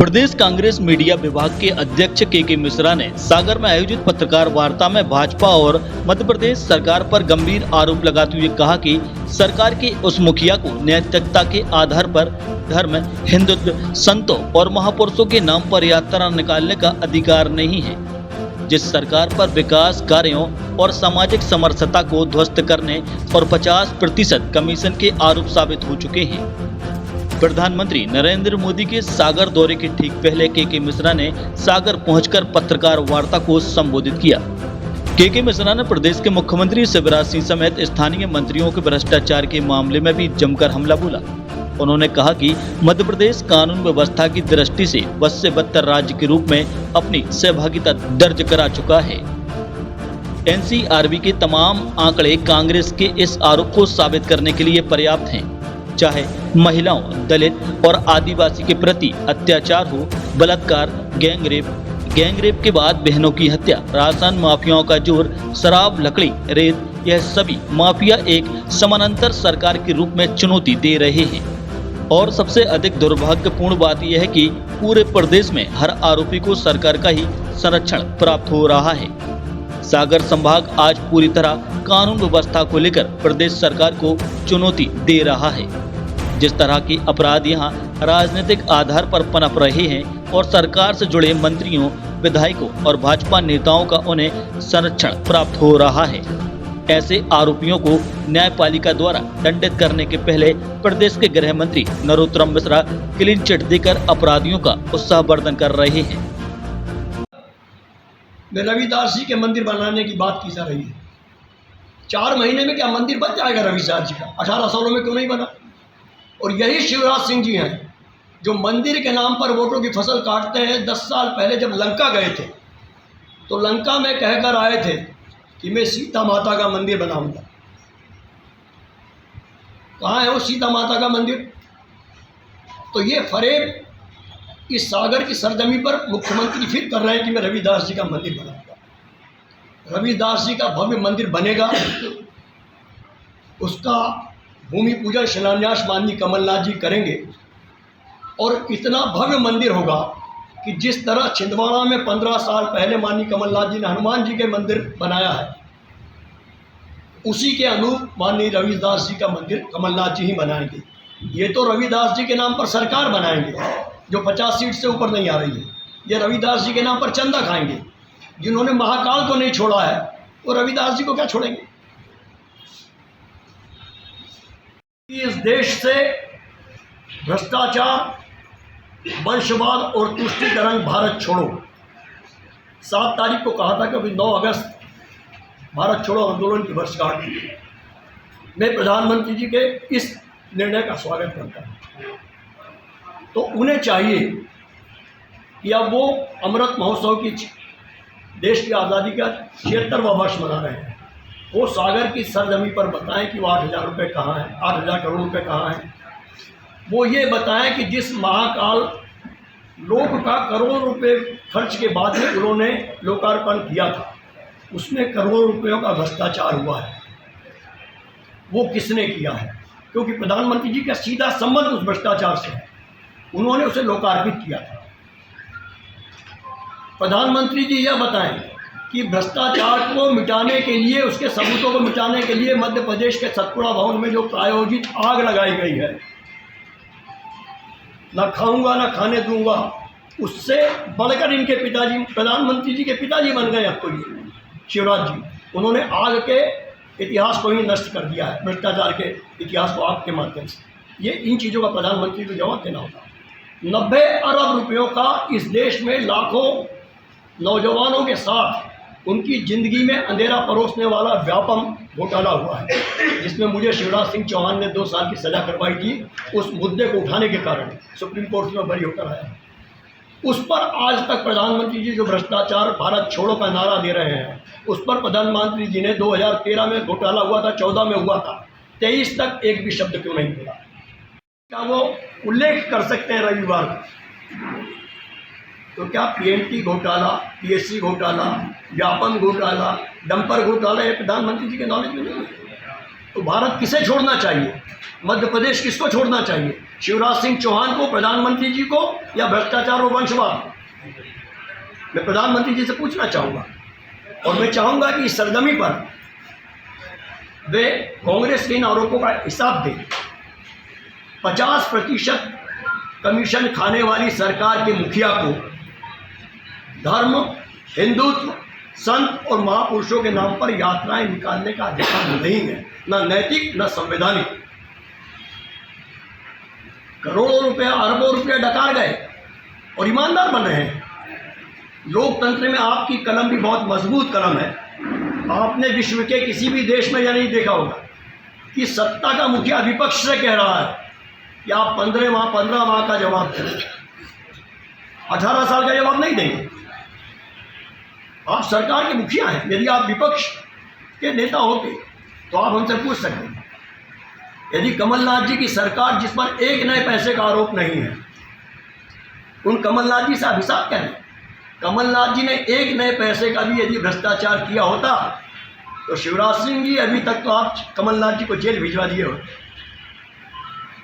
प्रदेश Congress media विभाग के अध्यक्ष के मिश्रा ने सागर में आयोजित पत्रकार वार्ता में भाजपा और मध्य प्रदेश सरकार पर गंभीर आरोप लगाते हुए कहा कि सरकार के उस मुखिया को नैतिकता के आधार पर धर्म, हिंदुत्व, संतों और महापुरुषों के नाम पर यात्रा निकालने का अधिकार नहीं है। जिस सरकार पर विकास कार्यों और सामाजिक समरसता को ध्वस्त करने और 50% कमीशन के आरोप साबित हो चुके हैं। प्रधानमंत्री नरेंद्र मोदी के सागर दौरे के ठीक पहले के मिश्रा ने सागर पहुंचकर पत्रकार वार्ता को संबोधित किया। के मिश्रा ने प्रदेश के मुख्यमंत्री शिवराज सिंह समेत स्थानीय मंत्रियों के भ्रष्टाचार के मामले में भी जमकर हमला बोला। उन्होंने कहा कि मध्य प्रदेश कानून व्यवस्था की दृष्टि से बद से बदतर राज्य के रूप में अपनी सहभागिता दर्ज करा चुका है। एनसीआरबी के तमाम आंकड़े कांग्रेस के इस आरोप को साबित करने के लिए पर्याप्त हैं। चाहे महिलाओं, दलित और आदिवासी के प्रति अत्याचार हो, बलात्कार, गैंगरेप के बाद बहनों की हत्या, राशन माफियाओं का जोर, शराब, लकड़ी, रेत, यह सभी माफिया एक समानांतर सरकार के रूप में चुनौती दे रहे हैं। और सबसे अधिक दुर्भाग्यपूर्ण बात यह है कि पूरे प्रदेश में हर आरोपी को सरकार का ही संरक्षण प्राप्त हो रहा है। सागर संभाग आज पूरी तरह कानून व्यवस्था को लेकर प्रदेश सरकार को चुनौती दे रहा है। जिस तरह के अपराध यहाँ राजनीतिक आधार पर पनप रहे हैं और सरकार से जुड़े मंत्रियों, विधायकों और भाजपा नेताओं का उन्हें संरक्षण प्राप्त हो रहा है। ऐसे आरोपियों को न्यायपालिका द्वारा दंडित करने के पहले प्रदेश के गृह मंत्री नरोत्तम मिश्रा क्लीन चिट देकर अपराधियों का उत्साहवर्धन कर रहे हैं। रविदास जी के मंदिर बनाने की बात की जा रही है। 4 महीने में क्या मंदिर बन जाएगा रविदास जी का? 18 सालों में क्यों नहीं बना? और यही शिवराज सिंह जी हैं जो मंदिर के नाम पर वोटों की फसल काटते हैं। 10 साल पहले जब लंका गए थे तो लंका में कहकर आए थे कि मैं सीता माता का मंदिर बनाऊंगा। कहाँ है वो सीता माता का मंदिर? तो ये फरेब इस सागर की सरजमी पर मुख्यमंत्री फिर कर रहे हैं कि मैं रविदास जी का मंदिर बनाऊंगा। रविदास जी का भव्य मंदिर बनेगा, उसका भूमि पूजन शिलान्यास माननीय कमलनाथ जी करेंगे और इतना भव्य मंदिर होगा कि जिस तरह छिंदवाड़ा में 15 साल पहले माननीय कमलनाथ जी ने हनुमान जी के मंदिर बनाया है, उसी के अनुरूप माननीय रविदास जी का मंदिर कमलनाथ जी ही बनाएंगे। ये तो रविदास जी के नाम पर सरकार बनाएंगे जो 50 सीट से ऊपर नहीं आ रही है। ये रविदास जी के नाम पर चंदा खाएंगे। जिन्होंने महाकाल को नहीं छोड़ा है वो रविदास जी को क्या छोड़ेंगे? इस देश से भ्रष्टाचार, वंशवाद और तुष्टीकरण भारत छोड़ो 7 तारीख को कहा था कि अभी 9 अगस्त भारत छोड़ो आंदोलन की वर्षगांठ। मैं प्रधानमंत्री जी के इस निर्णय का स्वागत करता हूँ। तो उन्हें चाहिए कि अब वो अमृत महोत्सव की देश की आज़ादी का 76वां वर्ष मना रहे हैं, वो सागर की सरजमी पर बताएं कि वो 8,000 रुपये कहाँ हैं, 8,000 करोड़ रुपये कहाँ हैं। वो ये बताएं कि जिस महाकाल लोक का करोड़ रुपए खर्च के बाद में उन्होंने लोकार्पण किया था, उसमें करोड़ों रुपयों का भ्रष्टाचार हुआ है। वो किसने किया है? क्योंकि प्रधानमंत्री जी का सीधा संबंध उस भ्रष्टाचार से है। उन्होंने उसे लोकार्पित किया था। प्रधानमंत्री जी यह बताएं कि भ्रष्टाचार को मिटाने के लिए, उसके सबूतों को मिटाने के लिए मध्य प्रदेश के सतपुड़ा भवन में जो प्रायोजित आग लगाई गई है, न खाऊंगा न खाने दूंगा, उससे बढ़कर इनके पिताजी, प्रधानमंत्री जी के पिताजी बन गए अब तो ये शिवराज जी। उन्होंने आग के इतिहास को ही नष्ट कर दिया है, भ्रष्टाचार के इतिहास को आग के माध्यम से। ये इन चीज़ों का प्रधानमंत्री को जवाब देना होगा। 90 अरब रुपयों का इस देश में लाखों नौजवानों के साथ उनकी ज़िंदगी में अंधेरा परोसने वाला व्यापम घोटाला हुआ है, जिसमें मुझे शिवराज सिंह चौहान ने 2 साल की सज़ा करवाई थी। उस मुद्दे को उठाने के कारण सुप्रीम कोर्ट में बरी होकर आया। उस पर आज तक प्रधानमंत्री जी जो भ्रष्टाचार भारत छोड़ो का नारा दे रहे हैं, उस पर प्रधानमंत्री जी ने 2013 में घोटाला हुआ था, 14 में हुआ था, 23 तक एक भी शब्द क्यों नहीं बोला? क्या वो उल्लेख कर सकते हैं रविवार को? तो क्या पीएनटी घोटाला, पीएससी घोटाला, व्यापम घोटाला, डंपर घोटाला ये प्रधानमंत्री जी के नॉलेज में नहीं है? तो भारत किसे छोड़ना चाहिए? मध्य प्रदेश किसको छोड़ना चाहिए? शिवराज सिंह चौहान को, प्रधानमंत्री जी को, या भ्रष्टाचार और वंशवाद? मैं प्रधानमंत्री जी से पूछना चाहूँगा और मैं चाहूँगा कि इस सरजमी पर वे कांग्रेस के इन आरोपों का हिसाब दें। 50% कमीशन खाने वाली सरकार के मुखिया को धर्म, हिंदुत्व, संत और महापुरुषों के नाम पर यात्राएं निकालने का अधिकार नहीं है, न नैतिक न संवैधानिक। करोड़ों रुपए, अरबों रुपए डकार गए और ईमानदार बन रहे हैं। लोकतंत्र में आपकी कलम भी बहुत मजबूत कलम है। आपने विश्व के किसी भी देश में यह नहीं देखा होगा कि सत्ता का मुखिया विपक्ष से कह रहा है कि आप 15 माह का जवाब दें, 18 साल का जवाब नहीं देंगे। आप सरकार के मुखिया हैं। यदि आप विपक्ष के नेता होते तो आप हमसे पूछ सकते हैं। यदि कमलनाथ जी की सरकार, जिस पर एक नए पैसे का आरोप नहीं है, उन कमलनाथ जी से अभिशाप क्या है? कमलनाथ जी ने एक नए पैसे का भी यदि भ्रष्टाचार किया होता तो शिवराज सिंह जी अभी तक तो आप कमलनाथ जी को जेल भिजवा दिए होते।